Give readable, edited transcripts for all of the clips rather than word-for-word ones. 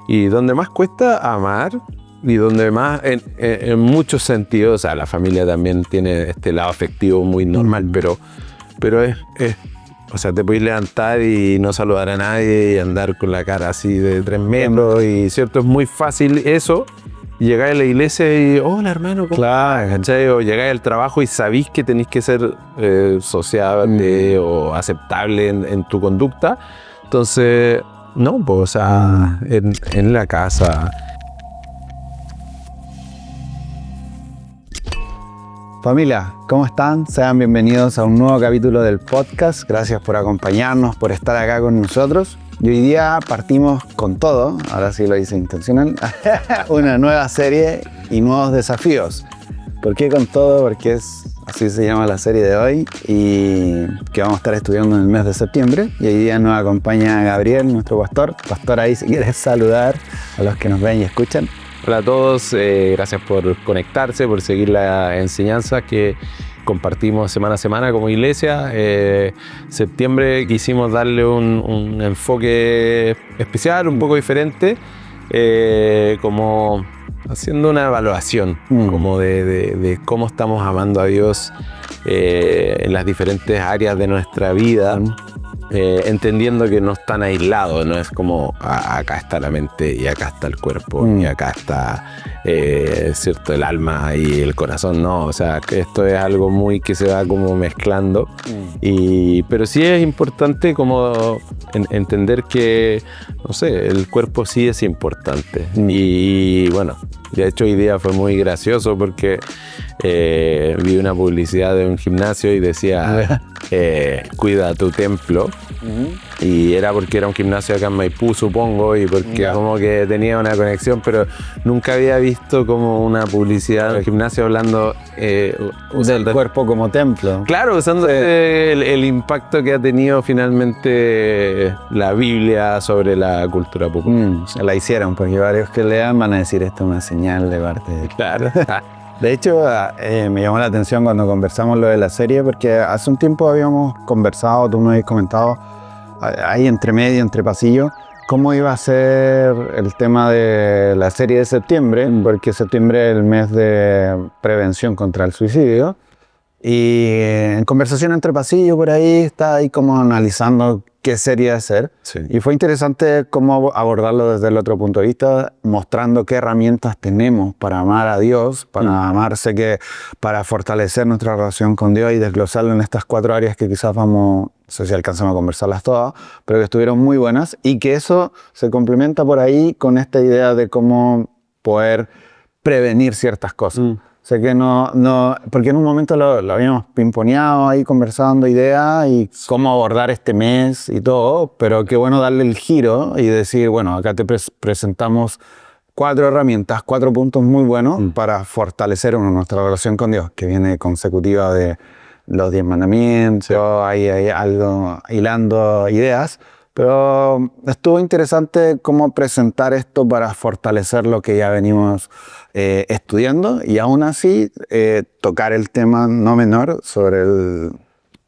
Y donde más cuesta amar, y donde más, en muchos sentidos, o sea, la familia también tiene este lado afectivo muy normal, pero o sea, te puedes levantar y no saludar a nadie y andar con la cara así de 3 metros, y cierto, es muy fácil eso. Llegáis a la iglesia y, hola hermano, ¿cómo estás? ¿Cachai? O llegáis al trabajo y sabéis que tenéis que ser sociable o aceptable en tu conducta. Entonces, no, pues, o sea, en la casa. Familia, ¿cómo están? Sean bienvenidos a un nuevo capítulo del podcast. Gracias por acompañarnos, por estar acá con nosotros. Y hoy día partimos con todo, ahora sí lo hice intencional, una nueva serie y nuevos desafíos. ¿Por qué con todo? Porque así se llama la serie de hoy y que vamos a estar estudiando en el mes de septiembre. Y hoy día nos acompaña Gabriel, nuestro pastor. Pastor, ahí si quieres saludar a los que nos ven y escuchan. Hola a todos, gracias por conectarse, por seguir la enseñanza que compartimos semana a semana como iglesia. Septiembre quisimos darle un enfoque especial, un poco diferente, como haciendo una evaluación como de cómo estamos amando a Dios en las diferentes áreas de nuestra vida. Entendiendo que no están aislados, no es como acá está la mente y acá está el cuerpo y acá está cierto, el alma y el corazón, no, o sea, que esto es algo muy que se va como mezclando, pero sí es importante como entender que, no sé, el cuerpo sí es importante. Y bueno, de hecho hoy día fue muy gracioso porque vi una publicidad de un gimnasio y decía cuida tu templo. Y era porque era un gimnasio acá en Maipú, supongo, y porque como que tenía una conexión, pero nunca había visto como una publicidad del gimnasio hablando del cuerpo como templo. Claro, usando el impacto que ha tenido finalmente la Biblia sobre la cultura popular. La hicieron, porque varios que lean van a decir esto es una señal de parte de... Claro. De hecho, me llamó la atención cuando conversamos lo de la serie, porque hace un tiempo habíamos conversado, tú me habías comentado, ahí entre medio, entre pasillos, cómo iba a ser el tema de la serie de septiembre, porque septiembre es el mes de prevención contra el suicidio. Y en conversación entre pasillos por ahí, está ahí como analizando qué serie hacer. Sí. Y fue interesante cómo abordarlo desde el otro punto de vista, mostrando qué herramientas tenemos para amar a Dios, para amarse, para fortalecer nuestra relación con Dios y desglosarlo en estas 4 áreas que quizás vamos, no sé si alcanzamos a conversarlas todas, pero que estuvieron muy buenas y que eso se complementa por ahí con esta idea de cómo poder prevenir ciertas cosas. O sea que no, porque en un momento lo habíamos pimponeado ahí conversando ideas y cómo abordar este mes y todo, pero qué bueno darle el giro y decir, bueno, acá te presentamos 4 herramientas, 4 puntos muy buenos para fortalecer nuestra relación con Dios, que viene consecutiva de los 10 mandamientos, hay algo hilando ideas. Pero estuvo interesante cómo presentar esto para fortalecer lo que ya venimos estudiando y aún así tocar el tema no menor sobre el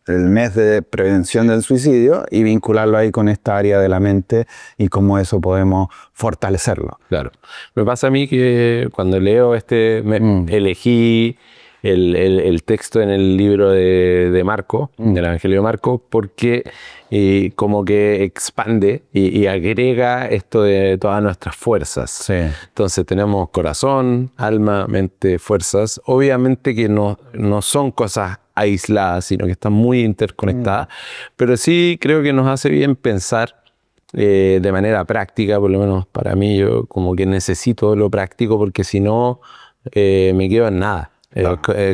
mes de prevención del suicidio y vincularlo ahí con esta área de la mente y cómo eso podemos fortalecerlo. Claro. Me pasa a mí que cuando leo elegí el texto en el libro de Marco, del Evangelio de Marco, porque como que expande y agrega esto de todas nuestras fuerzas. Sí. Entonces tenemos corazón, alma, mente, fuerzas. Obviamente que no son cosas aisladas, sino que están muy interconectadas, pero sí creo que nos hace bien pensar de manera práctica, por lo menos para mí, yo como que necesito lo práctico porque si no me quedo en nada.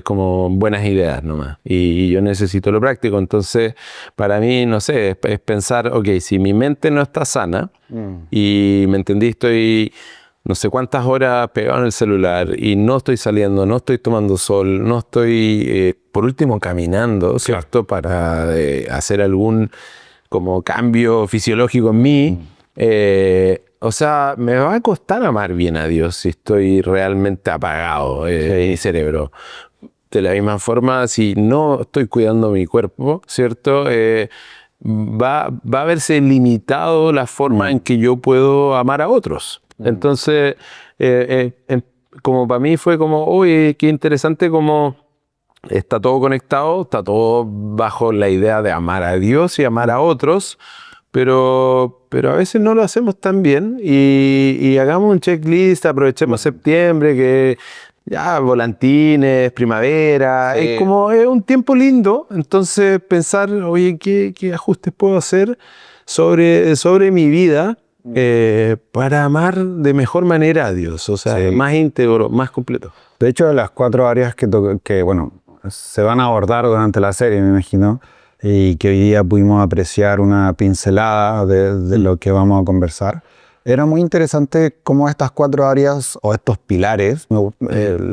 Como buenas ideas nomás y yo necesito lo práctico, entonces para mí, no sé, es pensar, ok, si mi mente no está sana y me entendí, estoy no sé cuántas horas pegado en el celular y no estoy saliendo, no estoy tomando sol, no estoy por último caminando, ¿cierto? Para hacer algún como cambio fisiológico en mí. O sea, me va a costar amar bien a Dios si estoy realmente apagado en mi cerebro. De la misma forma, si no estoy cuidando mi cuerpo, ¿cierto? Va a verse limitado la forma en que yo puedo amar a otros. Entonces, como para mí fue como, uy, qué interesante como está todo conectado, está todo bajo la idea de amar a Dios y amar a otros, pero a veces no lo hacemos tan bien y hagamos un checklist, aprovechemos septiembre, que ya volantines, primavera, Sí. es un tiempo lindo, entonces pensar, oye, ¿qué ajustes puedo hacer sobre mi vida para amar de mejor manera a Dios? O sea, Sí. más íntegro, más completo. De hecho, las 4 áreas que, bueno, se van a abordar durante la serie, me imagino, y que hoy día pudimos apreciar una pincelada de lo que vamos a conversar. Era muy interesante cómo estas 4 áreas o estos pilares, lo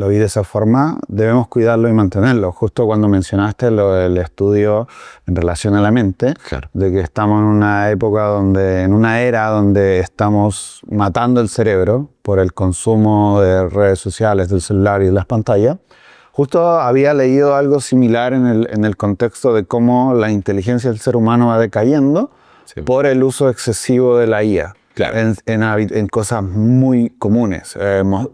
vi de esa forma, debemos cuidarlo y mantenerlo. Justo cuando mencionaste lo del estudio en relación a la mente, Claro. de que estamos en una época en una era donde estamos matando el cerebro por el consumo de redes sociales, del celular y de las pantallas. Justo había leído algo similar en el contexto de cómo la inteligencia del ser humano va decayendo por el uso excesivo de la IA. Claro. En cosas muy comunes.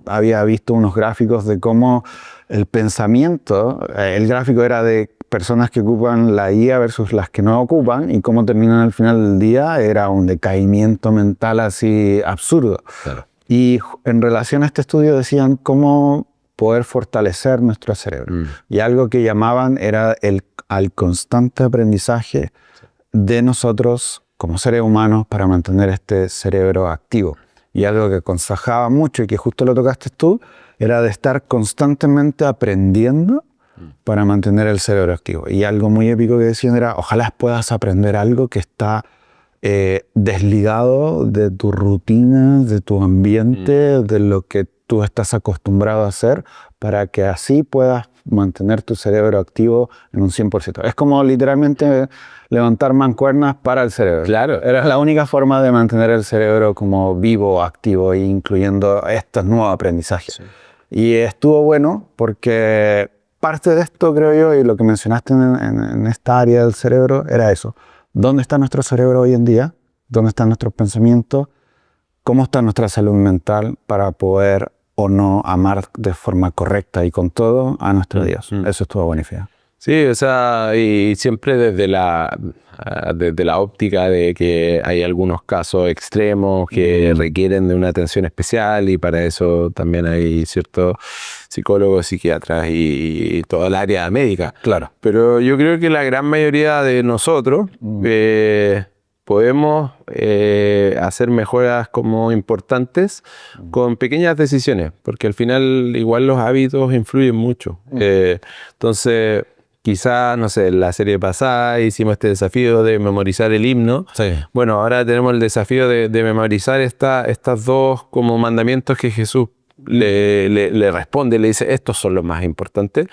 Había visto unos gráficos de cómo el pensamiento, el gráfico era de personas que ocupan la IA versus las que no ocupan, y cómo terminan al final del día era un decaimiento mental así absurdo. Claro. Y en relación a este estudio decían cómo poder fortalecer nuestro cerebro. Y algo que llamaban era al constante aprendizaje de nosotros como seres humanos para mantener este cerebro activo. Y algo que aconsejaba mucho y que justo lo tocaste tú, era de estar constantemente aprendiendo para mantener el cerebro activo. Y algo muy épico que decían era, ojalá puedas aprender algo que está desligado de tu rutina, de tu ambiente, de lo que tú estás acostumbrado a hacer, para que así puedas mantener tu cerebro activo en un 100%. Es como literalmente levantar mancuernas para el cerebro. Claro. Era la única forma de mantener el cerebro como vivo, activo, incluyendo estos nuevos aprendizajes. Sí. Y estuvo bueno porque parte de esto, creo yo, y lo que mencionaste en esta área del cerebro, era eso. ¿Dónde está nuestro cerebro hoy en día? ¿Dónde están nuestros pensamientos? ¿Cómo está nuestra salud mental para poder o no amar de forma correcta y con todo a nuestro Dios? Eso estuvo buenísimo. Sí, o sea, y siempre desde la óptica de que hay algunos casos extremos que requieren de una atención especial, y para eso también hay ciertos psicólogos, psiquiatras y toda el área médica. Claro. Pero yo creo que la gran mayoría de nosotros podemos hacer mejoras como importantes con pequeñas decisiones, porque al final igual los hábitos influyen mucho. Entonces, quizás, no sé, la serie pasada hicimos este desafío de memorizar el himno. Sí. Bueno, ahora tenemos el desafío de memorizar estas dos como mandamientos que Jesús le responde, le dice, estos son los más importantes.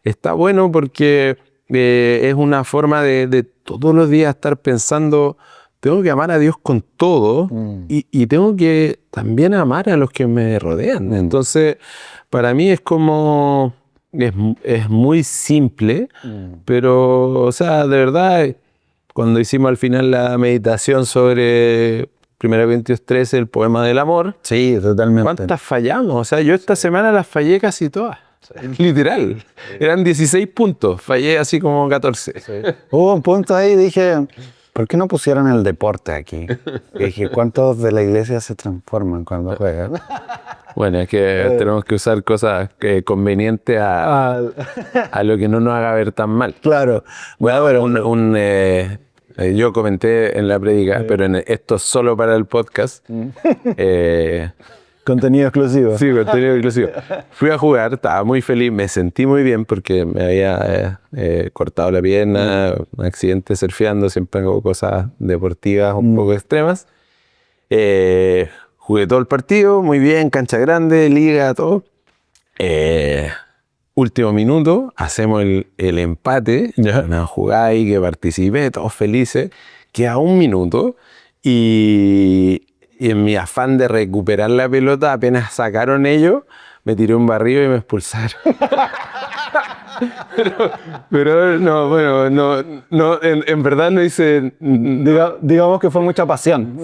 Está bueno porque es una forma de todos los días estar pensando, tengo que amar a Dios con todo y tengo que también amar a los que me rodean. Entonces, para mí es como... Es muy simple, pero, o sea, de verdad, cuando hicimos al final la meditación sobre 1 Corintios 13, el poema del amor, sí, totalmente. ¿Cuántas fallamos? O sea, yo esta semana las fallé casi todas. Literal. Eran 16 puntos, fallé así como 14. Sí. Hubo un punto ahí, dije, ¿por qué no pusieron el deporte aquí? Y dije, ¿cuántos de la iglesia se transforman cuando juegan? Bueno, es que tenemos que usar cosas convenientes a lo que no nos haga ver tan mal. Claro. Bueno, yo comenté en la prédica, pero esto es solo para el podcast. Contenido exclusivo. Sí, contenido exclusivo. Fui a jugar, estaba muy feliz, me sentí muy bien porque me había cortado la pierna, un accidente surfeando, siempre hago cosas deportivas un poco extremas. Jugué todo el partido, muy bien, cancha grande, liga, todo. Último minuto, hacemos el empate, una jugada ahí que participé, todos felices. Queda un minuto y en mi afán de recuperar la pelota, apenas sacaron ellos, me tiré un barrido y me expulsaron. pero no, bueno, no, en verdad no hice... Digamos que fue mucha pasión.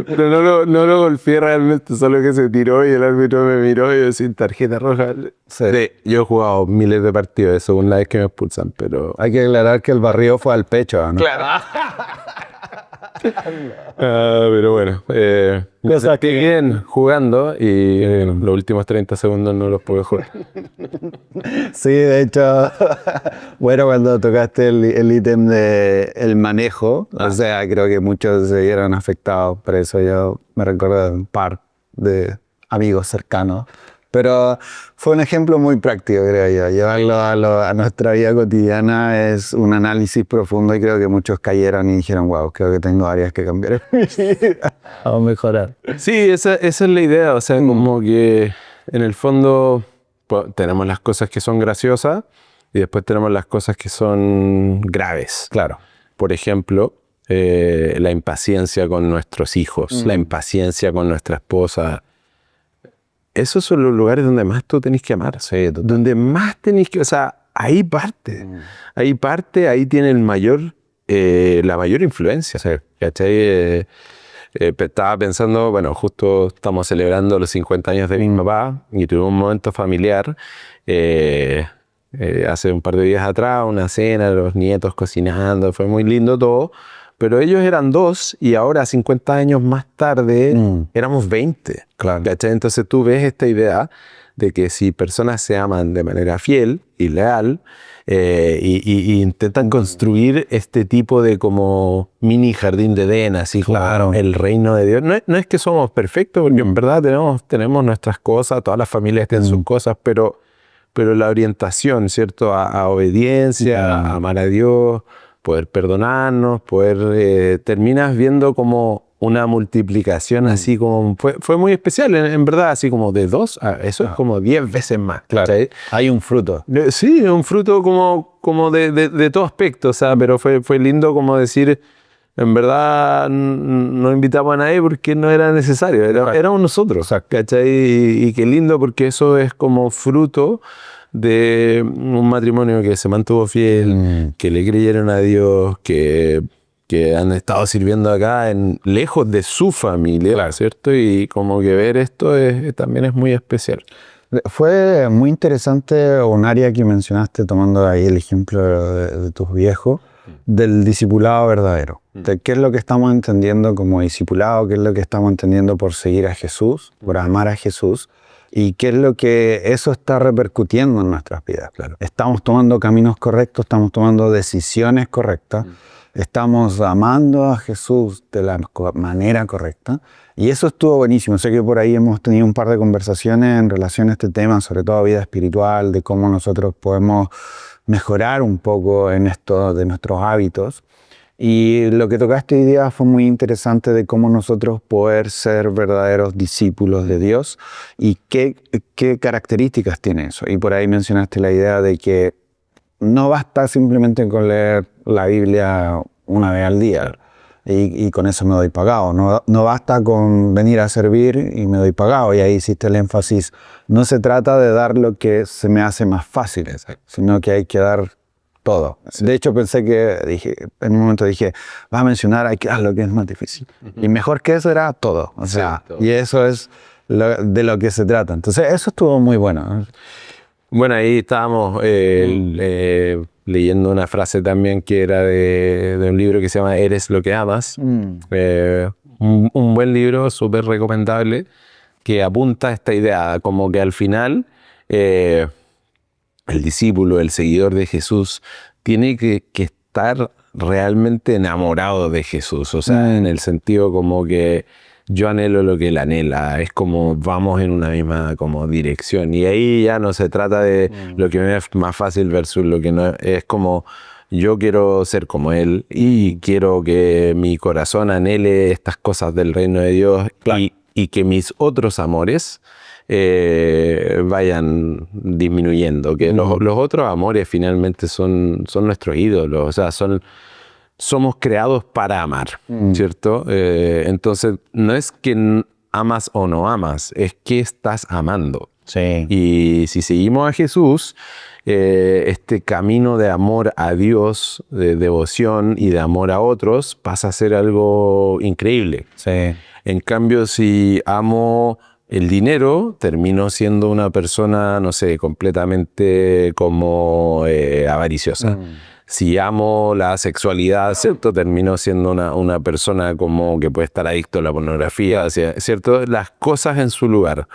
Pero no lo golpeé realmente, solo que se tiró y el árbitro me miró y yo sin tarjeta roja. Sí. Sí, yo he jugado miles de partidos, eso una vez que me expulsan, pero... Hay que aclarar que el barrido fue al pecho, ¿no? Claro. Pero bueno, me sentí bien jugando y los últimos 30 segundos no los pude jugar. Sí, de hecho, bueno, cuando tocaste el ítem de el manejo, o sea, creo que muchos se vieron afectados, por eso yo me recuerdo de un par de amigos cercanos. Pero fue un ejemplo muy práctico, creo yo. Llevarlo a nuestra vida cotidiana es un análisis profundo y creo que muchos cayeron y dijeron, wow, creo que tengo áreas que cambiar en mi vida o mejorar. Sí, esa es la idea, o sea, como que en el fondo tenemos las cosas que son graciosas y después tenemos las cosas que son graves. Claro. Por ejemplo, la impaciencia con nuestros hijos, la impaciencia con nuestra esposa. Esos son los lugares donde más tú tenés que amar. Sí, donde más tenés que... O sea, ahí parte. Ahí parte, ahí tiene la mayor influencia. Sí. ¿Cachai? Estaba pensando, bueno, justo estamos celebrando los 50 años de mi papá y tuve un momento familiar hace un par de días atrás, una cena, los nietos cocinando, fue muy lindo todo, pero ellos eran 2 y ahora 50 años más tarde éramos 20. Claro. ¿Cachai? Entonces tú ves esta idea de que si personas se aman de manera fiel y leal y intentan construir este tipo de como mini jardín de Edén, así Claro. como el reino de Dios. No es que somos perfectos, porque en verdad tenemos nuestras cosas, todas las familias tienen sus cosas, pero la orientación, ¿cierto? A obediencia, a amar a Dios, poder perdonarnos, terminas viendo como una multiplicación así como... Fue muy especial, en verdad, así como de 2 a eso es como 10 veces más. Claro. ¿Cachai? Hay un fruto. Sí, un fruto como de todo aspecto, o sea, pero fue lindo como decir, en verdad no invitamos a nadie porque no era necesario, éramos nosotros, ¿cachai? Y qué lindo porque eso es como fruto de un matrimonio que se mantuvo fiel, que le creyeron a Dios, que han estado sirviendo acá lejos de su familia, ¿cierto? Y como que ver esto también es muy especial. Fue muy interesante un área que mencionaste, tomando ahí el ejemplo de tus viejos, del discipulado verdadero. De qué es lo que estamos entendiendo como discipulado, qué es lo que estamos entendiendo por seguir a Jesús, por amar a Jesús, y qué es lo que eso está repercutiendo en nuestras vidas. Claro. Estamos tomando caminos correctos, estamos tomando decisiones correctas, estamos amando a Jesús de la manera correcta. Y eso estuvo buenísimo. Sé que por ahí hemos tenido un par de conversaciones en relación a este tema, sobre todo vida espiritual, de cómo nosotros podemos mejorar un poco en esto de nuestros hábitos. Y lo que tocaste hoy día fue muy interesante de cómo nosotros poder ser verdaderos discípulos de Dios y qué características tiene eso. Y por ahí mencionaste la idea de que no basta simplemente con leer la Biblia una vez al día y con eso me doy pagado. No basta con venir a servir y me doy pagado. Y ahí hiciste el énfasis. No se trata de dar lo que se me hace más fácil, sino que hay que dar todo. Sí. De hecho, pensé que, en un momento dije, vas a mencionar, hay que dar lo que es más difícil. Y mejor que eso era todo. O sea, todo. Y eso es de lo que se trata. Entonces, eso estuvo muy bueno. Bueno, ahí estábamos leyendo una frase también que era de un libro que se llama Eres lo que amas. Un buen libro, súper recomendable, que apunta a esta idea, como que al final el discípulo, el seguidor de Jesús, tiene que estar realmente enamorado de Jesús. O sea, en el sentido como que yo anhelo lo que él anhela, es como vamos en una misma como dirección. Y ahí ya no se trata de lo que me es más fácil versus lo que no, es como yo quiero ser como él y quiero que mi corazón anhele estas cosas del reino de Dios. Claro. Y que mis otros amores vayan disminuyendo, que los otros amores finalmente son nuestros ídolos, o sea, somos creados para amar, ¿cierto? Entonces, no es que amas o no amas, es que estás amando. Sí. Y si seguimos a Jesús, este camino de amor a Dios, de devoción y de amor a otros, pasa a ser algo increíble. Sí. En cambio, si amo el dinero, termino siendo una persona, no sé, completamente como avariciosa. Si amo la sexualidad, ¿cierto? Termino siendo una persona como que puede estar adicto a la pornografía, ¿cierto? Las cosas en su lugar.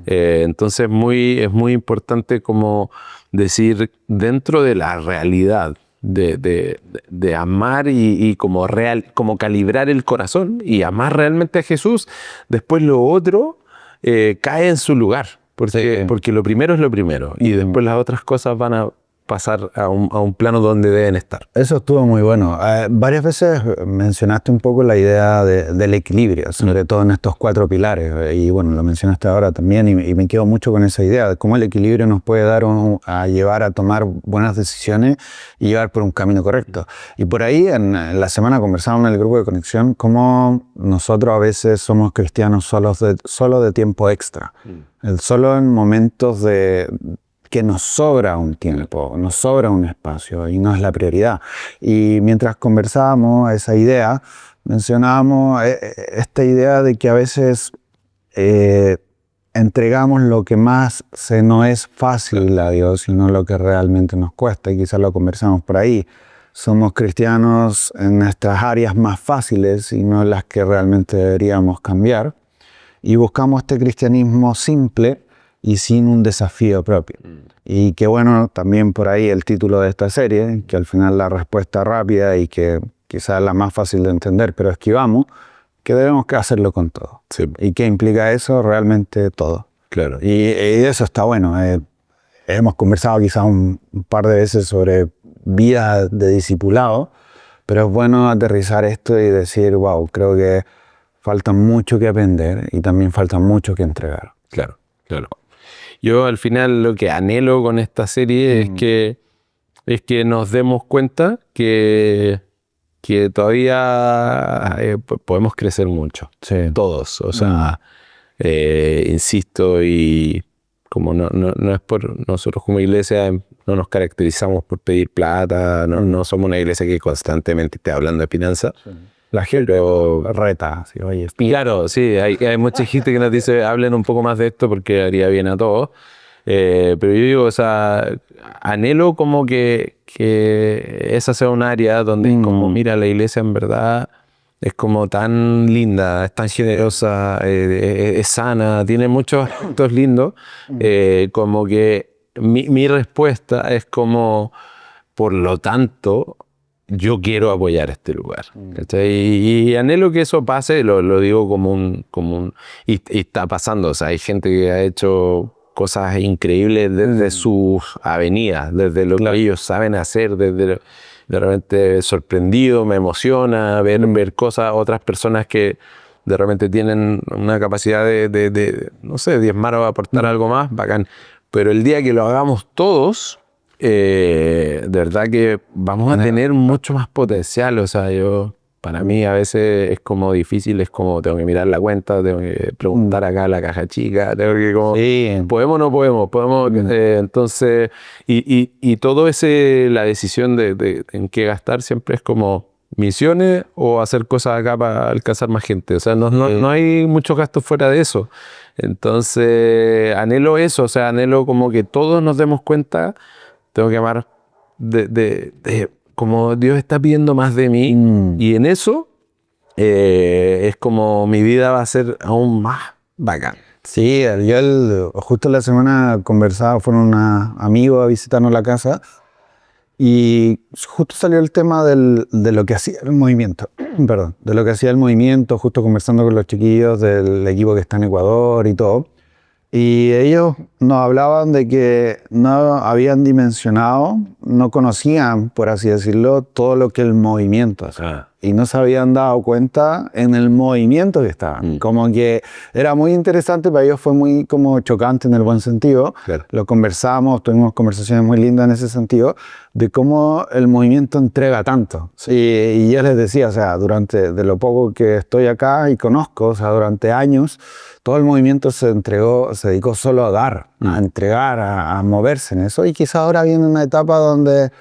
Entonces es muy importante como decir, dentro de la realidad de amar y como calibrar el corazón y amar realmente a Jesús, después lo otro cae en su lugar, porque lo primero es lo primero y después las otras cosas van a pasar a un plano donde deben estar. Eso estuvo muy bueno. Varias veces mencionaste un poco la idea del equilibrio, sobre todo en estos 4 pilares. Y bueno, lo mencionaste ahora también y me quedo mucho con esa idea de cómo el equilibrio nos puede dar a llevar a tomar buenas decisiones y llevar por un camino correcto. Y por ahí en la semana conversábamos en el grupo de conexión cómo nosotros a veces somos cristianos solo de tiempo extra. Solo en momentos que nos sobra un tiempo, nos sobra un espacio y no es la prioridad. Y mientras conversábamos esa idea, mencionábamos esta idea de que a veces entregamos lo que más se nos es fácil a Dios y no lo que realmente nos cuesta, y quizás lo conversamos por ahí. Somos cristianos en nuestras áreas más fáciles y no las que realmente deberíamos cambiar, y buscamos este cristianismo simple y sin un desafío propio. Y que bueno, también por ahí el título de esta serie, que al final la respuesta rápida y que quizás es la más fácil de entender, pero esquivamos, que debemos que hacerlo con todo. Sí. ¿Y qué implica eso? Realmente todo. Claro. Y eso está bueno. Hemos conversado quizás un par de veces sobre vida de discipulado, pero es bueno aterrizar esto y decir, wow, creo que falta mucho que aprender y también falta mucho que entregar. Claro, claro. Yo al final lo que anhelo con esta serie es que nos demos cuenta que todavía podemos crecer mucho. Sí. Todos. O sea, insisto, y como no es por nosotros como iglesia, no nos caracterizamos por pedir plata, no somos una iglesia que constantemente esté hablando de finanzas. Sí. La gente reta, sí, oye. Claro, sí, hay mucha gente que nos dice, hablen un poco más de esto porque haría bien a todos. Pero yo digo, o sea, anhelo como que esa sea un área donde como, mira, la iglesia en verdad es como tan linda, es tan generosa, es sana, tiene muchos aspectos lindos, como que mi respuesta es como, por lo tanto, yo quiero apoyar este lugar. Y anhelo que eso pase, lo digo como un y está pasando. O sea, hay gente que ha hecho cosas increíbles desde sus avenidas, desde lo que ellos saben hacer, desde de repente sorprendido, me emociona ver cosas, otras personas que de repente tienen una capacidad no sé, diezmar o aportar algo más, bacán. Pero el día que lo hagamos todos, de verdad que vamos a tener mucho más potencial. O sea, para mí a veces es como difícil, es como tengo que mirar la cuenta, tengo que preguntar acá a la caja chica, tengo que como, Sí. ¿podemos o no podemos? Entonces, y todo la decisión de en qué gastar siempre es como misiones o hacer cosas acá para alcanzar más gente. O sea, no hay muchos gastos fuera de eso. Entonces, anhelo eso, o sea, anhelo como que todos nos demos cuenta. Tengo que amar como Dios está pidiendo más de mí. Y en eso es como mi vida va a ser aún más bacán. Sí, justo la semana conversaba, fueron unos amigos a visitarnos la casa y justo salió el tema de lo que hacía el movimiento. Perdón, de lo que hacía el movimiento, justo conversando con los chiquillos del equipo que está en Ecuador y todo. Y ellos nos hablaban de que no habían dimensionado, no conocían, por así decirlo, todo lo que el movimiento hace. y no se habían dado cuenta en el movimiento que estaban. Como que era muy interesante, para ellos fue muy como chocante en el buen sentido. Claro. Lo conversamos, tuvimos conversaciones muy lindas en ese sentido, de cómo el movimiento entrega tanto. Sí. Y yo les decía, o sea, de lo poco que estoy acá y conozco, o sea, durante años, todo el movimiento se dedicó solo a dar, a entregar, a moverse en eso. Y quizá ahora viene una etapa donde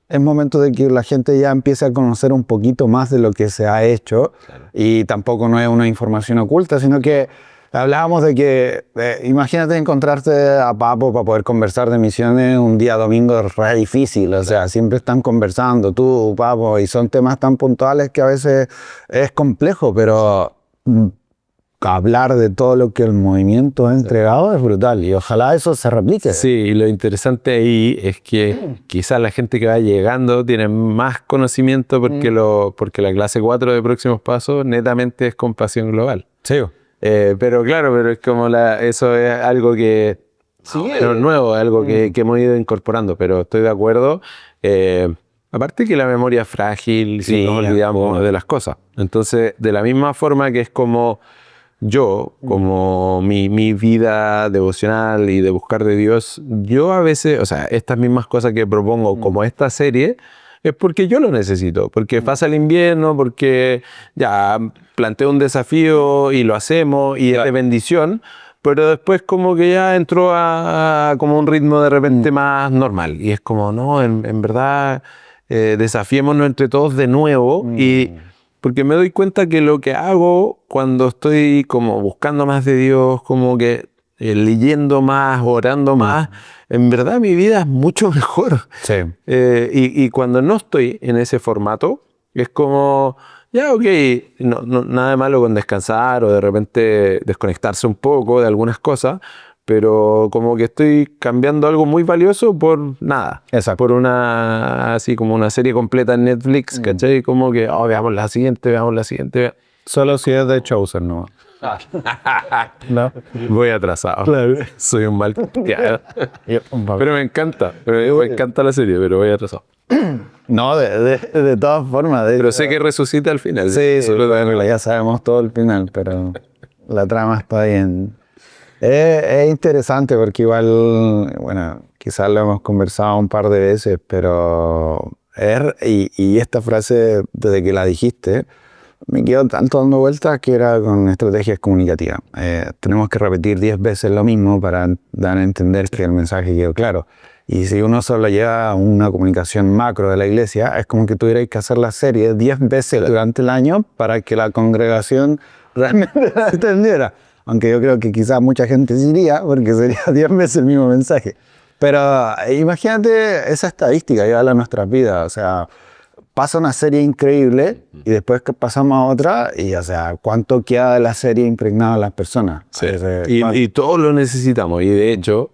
es momento de que la gente ya empiece a conocer un poquito más de lo que se ha hecho. Claro. Y tampoco no es una información oculta, sino que hablábamos de que, imagínate encontrarte a Papo para poder conversar de misiones un día domingo es re difícil, o sea, siempre están conversando tú, Papo, y son temas tan puntuales que a veces es complejo, pero hablar de todo lo que el movimiento ha entregado es brutal y ojalá eso se replique. Sí, y lo interesante ahí es que quizás la gente que va llegando tiene más conocimiento porque la clase 4 de Próximos Pasos netamente es compasión global. Sí. Pero claro, pero es como eso es algo que no es nuevo, es algo que hemos ido incorporando, pero estoy de acuerdo. Aparte que la memoria es frágil, si nos olvidamos de las cosas. Entonces, de la misma forma que es como como mi vida devocional y de buscar de Dios, yo a veces, o sea, estas mismas cosas que propongo como esta serie, es porque yo lo necesito, porque pasa el invierno, porque ya planteo un desafío y lo hacemos y es de bendición, pero después como que ya entró a como un ritmo de repente más normal y es como, no, en verdad desafiémonos entre todos de nuevo y porque me doy cuenta que lo que hago cuando estoy como buscando más de Dios, como que leyendo más, orando más, en verdad mi vida es mucho mejor. Sí. Y cuando no estoy en ese formato, es como, ya ok, nada de malo con descansar o de repente desconectarse un poco de algunas cosas, pero como que estoy cambiando algo muy valioso por nada. Exacto. Por así como una serie completa en Netflix, ¿cachai? Como que, veamos la siguiente. Solo si es de Chosen, ¿no? No. Voy atrasado. Claro. Soy un mal criado. Pero me encanta. Me encanta la serie, pero voy atrasado. No, de todas formas. Pero sé que resucita al final. Sí, ya sabemos todo el final, pero la trama está bien. Es interesante porque igual, bueno, quizás lo hemos conversado un par de veces, pero y esta frase, desde que la dijiste, me quedó tanto dando vueltas que era con estrategias comunicativas. Tenemos que repetir 10 veces lo mismo para dar a entender que el mensaje quedó claro. Y si uno solo lleva una comunicación macro de la iglesia, es como que tuvierais que hacer la serie 10 veces durante el año para que la congregación realmente la entendiera. Aunque yo creo que quizás mucha gente sí iría, porque sería 10 veces el mismo mensaje. Pero imagínate esa estadística llevarla a nuestras vidas. O sea, pasa una serie increíble y después que pasamos a otra, y o sea, ¿cuánto queda de la serie impregnado en las personas? Sí. Y todos lo necesitamos. Y de hecho,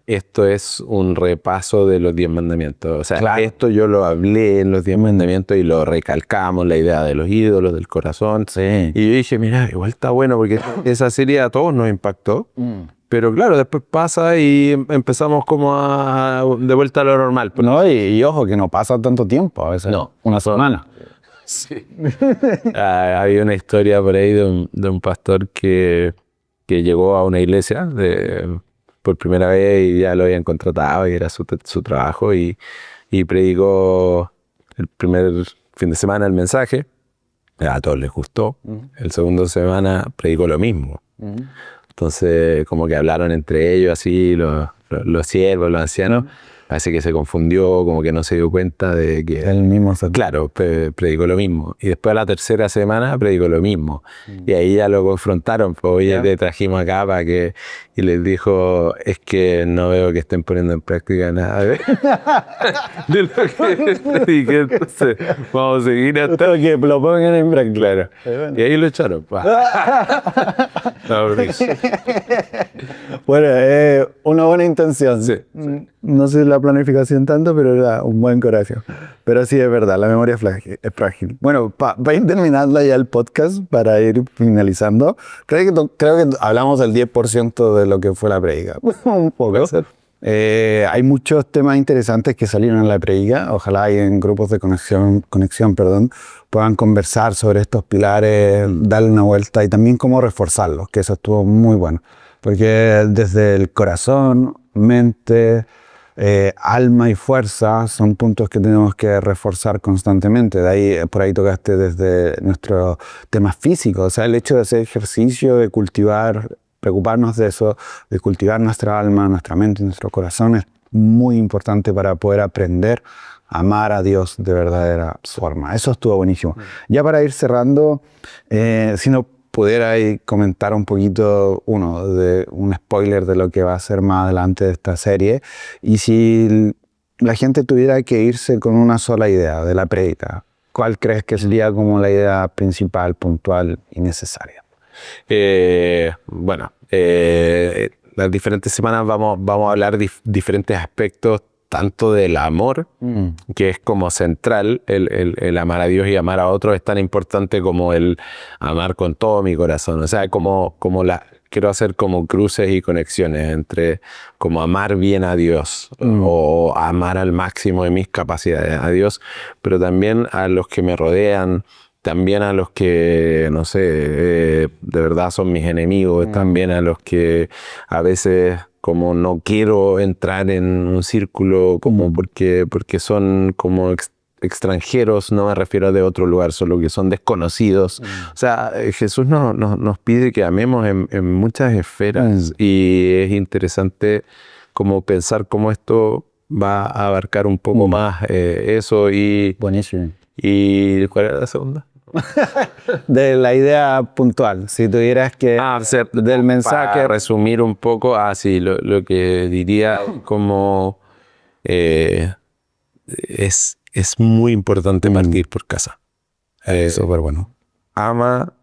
esto es un repaso de los 10 mandamientos. O sea, claro, esto yo lo hablé en los 10 mandamientos y lo recalcamos, la idea de los ídolos, del corazón. Sí. Y yo dije, mira, igual está bueno porque esa serie a todos nos impactó. Pero claro, después pasa y empezamos como de vuelta a lo normal. No, y ojo, que no pasa tanto tiempo, a veces. No. Una semana. Sí. Había una historia por ahí de un pastor que llegó a una iglesia por primera vez y ya lo habían contratado y era su trabajo y predicó el primer fin de semana el mensaje. A todos les gustó. El segundo semana predicó lo mismo. Entonces, como que hablaron entre ellos así, los siervos, los ancianos. Parece que se confundió, como que no se dio cuenta de que... El mismo. Claro, predicó lo mismo. Y después a la tercera semana predicó lo mismo. Y ahí ya lo confrontaron. Pues oye, te trajimos acá para que... Y les dijo, es que no veo que estén poniendo en práctica nada de lo que prediqué. Entonces, vamos a seguir hasta que lo pongan en práctica. Claro. Y ahí lo echaron. Bueno, una buena intención. Sí. No sé la planificación tanto, pero era un buen corazón. Pero sí, es verdad, la memoria es frágil. Bueno, para ir terminando ya el podcast, para ir finalizando, creo que hablamos del 10% de lo que fue la prédica. Un poco. Hay muchos temas interesantes que salieron en la predica. Ojalá en grupos de conexión, puedan conversar sobre estos pilares, darle una vuelta y también cómo reforzarlos, que eso estuvo muy bueno. Porque desde el corazón, mente, alma y fuerza son puntos que tenemos que reforzar constantemente. De ahí, por ahí tocaste desde nuestros temas físicos, o sea, el hecho de hacer ejercicio, de cultivar, preocuparnos de eso, de cultivar nuestra alma, nuestra mente, nuestro corazón, es muy importante para poder aprender a amar a Dios de verdadera forma. Eso estuvo buenísimo. Ya para ir cerrando, si no pudiera ahí comentar un poquito, de un spoiler de lo que va a ser más adelante de esta serie, y si la gente tuviera que irse con una sola idea de la prédica, ¿cuál crees que sería como la idea principal, puntual y necesaria? Las diferentes semanas vamos a hablar diferentes aspectos, tanto del amor, que es como central, el amar a Dios y amar a otros es tan importante como el amar con todo mi corazón. O sea, quiero hacer como cruces y conexiones entre como amar bien a Dios o amar al máximo de mis capacidades a Dios, pero también a los que me rodean, también a los que, no sé, de verdad son mis enemigos, también a los que a veces como no quiero entrar en un círculo como porque son como extranjeros, no me refiero de otro lugar, solo que son desconocidos. O sea, Jesús nos pide que amemos en muchas esferas y es interesante como pensar cómo esto va a abarcar un poco más eso y... Buenísimo. ¿Y cuál era la segunda? De la idea puntual, si tuvieras que del mensaje para resumir un poco, lo que diría como es muy importante partir por casa. Súper bueno. Ama,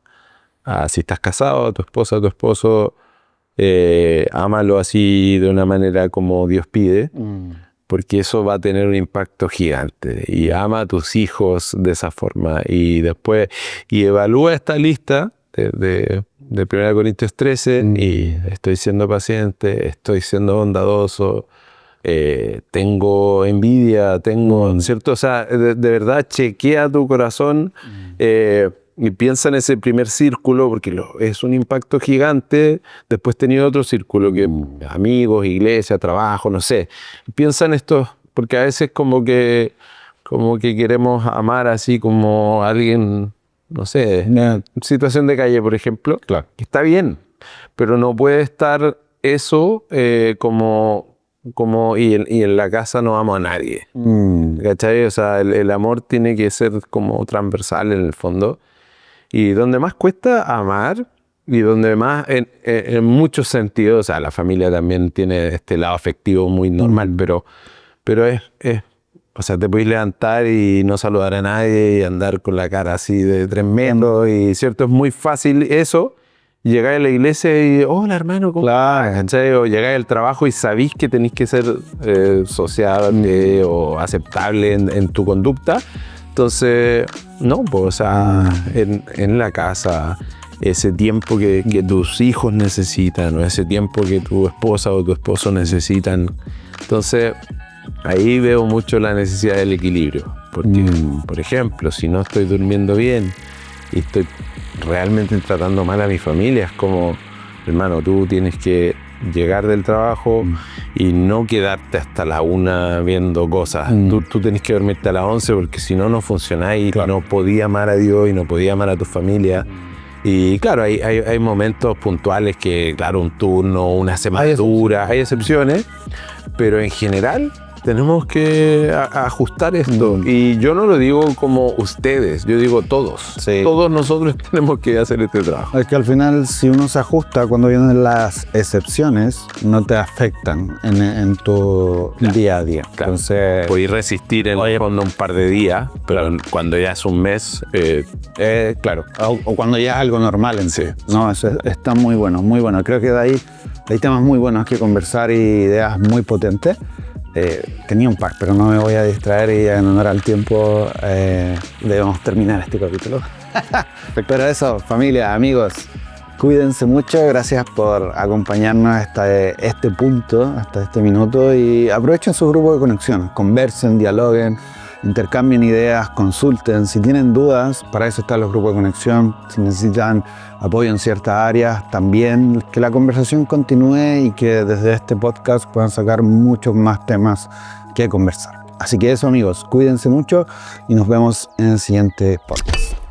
si estás casado, a tu esposa, a tu esposo, ámalo así de una manera como Dios pide, porque eso va a tener un impacto gigante. Y ama a tus hijos de esa forma. Y después, evalúa esta lista de 1 Corintios 13 y estoy siendo paciente, estoy siendo bondadoso, tengo envidia, ¿cierto? O sea, de verdad, chequea tu corazón y piensa en ese primer círculo, porque es un impacto gigante. Después tenía otro círculo, que amigos, iglesia, trabajo, no sé. Piensa en esto, porque a veces como que queremos amar así como alguien, no sé, situación de calle, por ejemplo. Claro. Está bien, pero no puede estar eso y en la casa no amo a nadie. ¿Cachai? O sea, el amor tiene que ser como transversal en el fondo. Y donde más cuesta amar, y donde más, en muchos sentidos, o sea, la familia también tiene este lado afectivo muy normal, pero o sea, te puedes levantar y no saludar a nadie y andar con la cara así de 3 metros, y cierto, es muy fácil eso. Llegáis a la iglesia y, hola hermano, ¿cómo estás? ¿Cachai? O llegáis al trabajo y sabéis que tenéis que ser sociable o aceptable en tu conducta. Entonces, no, pues, o sea, en la casa, ese tiempo que tus hijos necesitan, o ese tiempo que tu esposa o tu esposo necesitan. Entonces, ahí veo mucho la necesidad del equilibrio. Porque, por ejemplo, si no estoy durmiendo bien y estoy realmente tratando mal a mi familia, es como, hermano, tú tienes que llegar del trabajo y no quedarte hasta la 1 viendo cosas. Tú tenés que dormirte a las 11 porque si no, no funcionáis. Claro. No podía amar a Dios y no podía amar a tu familia. Y claro, hay momentos puntuales que, claro, un turno, una semana dura, hay excepciones, pero en general tenemos que ajustar esto. Y yo no lo digo como ustedes, yo digo todos. Sí. Todos nosotros tenemos que hacer este trabajo. Es que al final, si uno se ajusta, cuando vienen las excepciones, no te afectan en tu día a día. Claro. Entonces, podéis resistir en el fondo un par de días, pero cuando ya es un mes, claro. O cuando ya es algo normal en sí. No, eso está muy bueno, muy bueno. Creo que de ahí hay temas muy buenos que conversar y ideas muy potentes. Tenía un par, pero no me voy a distraer y en honor al tiempo debemos terminar este capítulo. Pero eso, familia, amigos, Cuídense mucho, gracias por acompañarnos hasta este punto, hasta este minuto, y aprovechen su grupo de conexión, conversen, dialoguen, intercambien ideas, consulten. Si tienen dudas, para eso están los grupos de conexión. Si necesitan apoyo en ciertas áreas, también que la conversación continúe y que desde este podcast puedan sacar muchos más temas que conversar. Así que eso, amigos, cuídense mucho y nos vemos en el siguiente podcast.